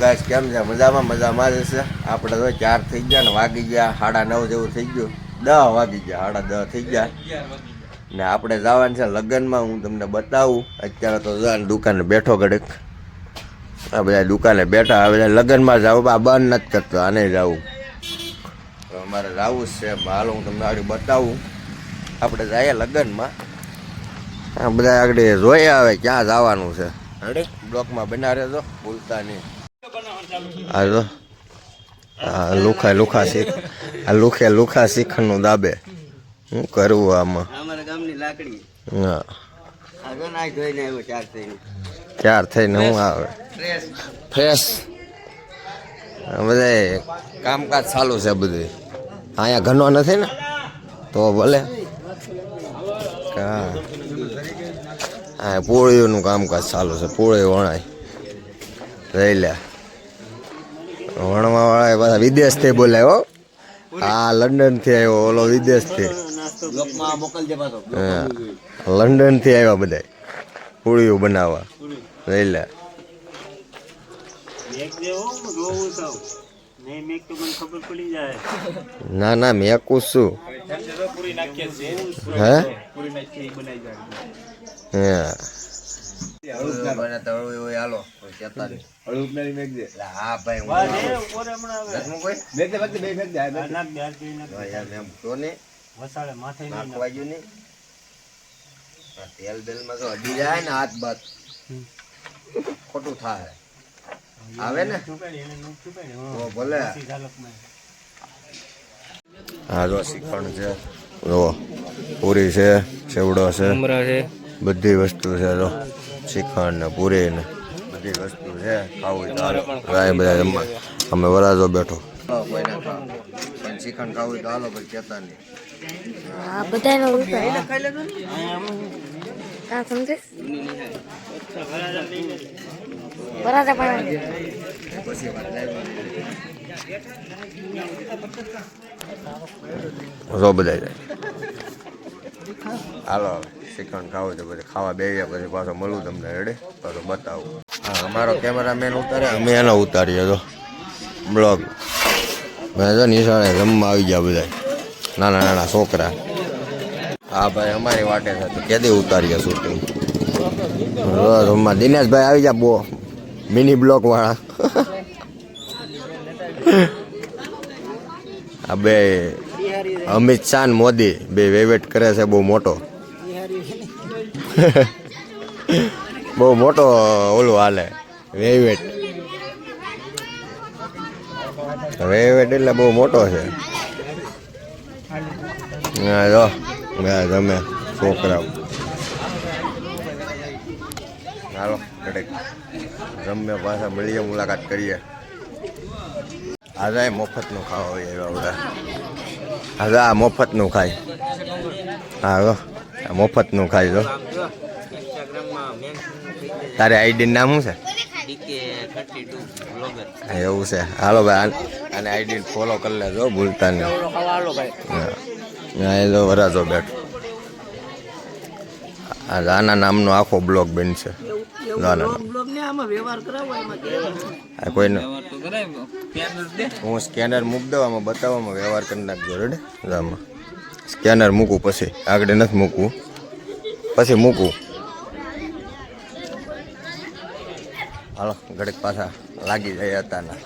Guys કેમ છે? મજામાં જ હશે. આપણે તો 4 થઈ ગયા ને વાગી ગયા 9:30 જેવું થઈ ગયું. 10 વાગી ગયા, 10:30 થઈ ગયા ને આપણે જવાનું છે લગ્નમાં. હું તમને બતાવું. અત્યારે તો દુકાને બેઠો ઘડીક. આ બધા દુકાને બેઠા. આ બધા લગ્નમાં જાવ બંધ નથી કરતો. આને જવું અમારે જવું જ છે. હાલ હું તમને આગળ બતાવું. આપણે જઈએ લગ્નમાં. આ બધા આગળ જોઈ આવે ક્યાં જવાનું છે. રેડી બ્લોકમાં બના રહેજો, ભૂલતા નહીં. આ લુખા શીખનું દાબે. શું કરવું આમાં? હા 4 થઈને હું આવે ફ્રેશ. બધા કામકાજ ચાલુ છે બધું. અહીંયા ઘણો નથી ને તો ભલે. હા પૂળીઓનું કામકાજ ચાલુ છે. પૂળી વણાય રહી લે. વણવા વાળા પાછા વિદેશથી બોલાયો. હા લંડનથી આવ્યો. ઓલો વિદેશથી. હા લંડનથી આવ્યા બધા પૂળીઓ બનાવવા. રહી લે. ના મેકું છું. હે હા ભાઈ તેલ બેલ માં તો અડી જાય ને હાથ બાત ખોટું થાય. આવે ને તો ભલે. હા જો શ્રીખંડ છે, પૂરી છે, સેવડો છે, બધી વસ્તુ છે. જો શ્રીખંડ ને પૂરી ને બધી વસ્તુ છે. ખાવું બધા જમવા. અમે વરાજો બેઠો. કોઈને પણ શ્રીખંડ ખાવું તો હાલો ભાઈ કેતા નહીં. રો બધા જાય. હાલો શ્રીખંડ ખાવું તો પછી ખાવા બે પછી પાછો મળું તમને. રેડી પાછો બતાવું. હા અમારો કેમેરામેન ઉતારે, અમે એનો ઉતારીએ. તો બ્લોગ મેં તો નિશાળે રમવા આવી ગયા બધા નાના છોકરા. હા ભાઈ અમારી વાટે છે તો કેદી ઉતારીએ શૂટિંગ. દિનેશભાઈ આવી ગયા. બો મિની બ્લોક વાળા. આ બે અમિત શાહ મોદી બે વેવેટ કરે છે. બહુ મોટો બહુ મોટો ઓલું હાલે વેવેટ એટલે બહુ મોટો છે. જો તમે છોકરાઓ હાલો કડક જમે પાછા મળીએ, મુલાકાત કરીએ. આજે મફતનું ખાવા હોય એવા બધા. આજે આ મફતનું ખાય. હા મફતનું ખાય. જો તારે આઈડી નામ શું છે? એવું છે. હાલો ભાઈ આને આઈડી ફોલો કરી લેજો, ભૂલતા નહીં. હા એ તો વરાજો બેઠો. આના નામનો આખો બ્લોગ બનશે. કોઈને હું સ્કેનર મૂકી દઉં. આમાં બતાવવામાં વ્યવહાર કરી નાખજો. રેડી આમાં સ્કેનર મૂકું પછી આગળ નથી મૂકવું. પછી મૂકવું. હાલો ઘડીક પાછા લાગી જાય હતા.